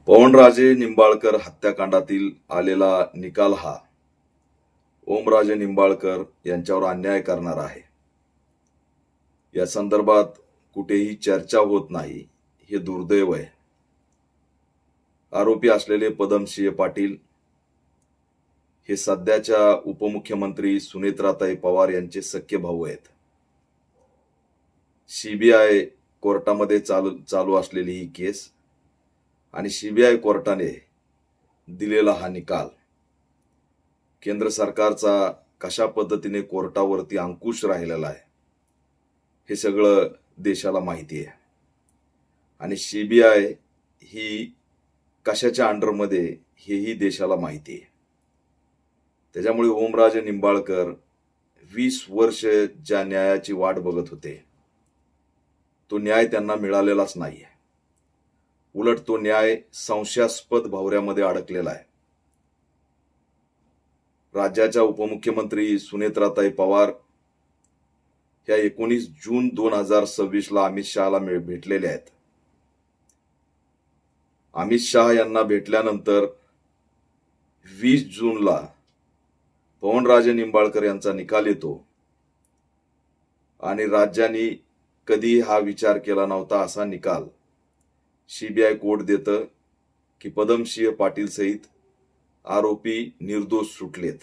पवनराजे निंबाळकर हत्याकांडातील आलेला निकाल हा ओमराजे निंबाळकर यांच्यावर अन्याय करणार आहे. या संदर्भात कुठेही चर्चा होत नाही, हे दुर्दैव आहे. आरोपी असलेले पदमसिंह पाटील हे सध्याच्या उपमुख्यमंत्री सुनेत्राताई पवार यांचे सख्खे भाऊ आहेत. सीबीआय कोर्टामध्ये चालू असलेली ही केस आणि सीबीआय कोर्टाने दिलेला हा निकाल, केंद्र सरकारचा कशा पद्धतीने कोर्टावरती अंकुश राहिलेला आहे हे सगळं देशाला माहिती आहे. आणि सीबीआय ही कशाच्या अंडरमध्ये हेही देशाला माहिती आहे. त्याच्यामुळे ओमराजे निंबाळकर 20 वर्ष ज्या न्यायाची वाट बघत होते, तो न्याय त्यांना मिळालेलाच नाहीये. उलट तो न्याय संशयास्पद भोवऱ्यामध्ये अडकलेला आहे. राज्याच्या उपमुख्यमंत्री सुनेत्राताई पवार ह्या 19 जून 2026 ला अमित शहाला भेटलेल्या आहेत. अमित शहा यांना भेटल्यानंतर 20 जूनला पवनराजे निंबाळकर यांचा निकाल येतो आणि राज्याने कधी हा विचार केला नव्हता असा निकाल सीबीआय कोर्ट देतं की पदमसिंह पाटील सहित आरोपी निर्दोष सुटलेत.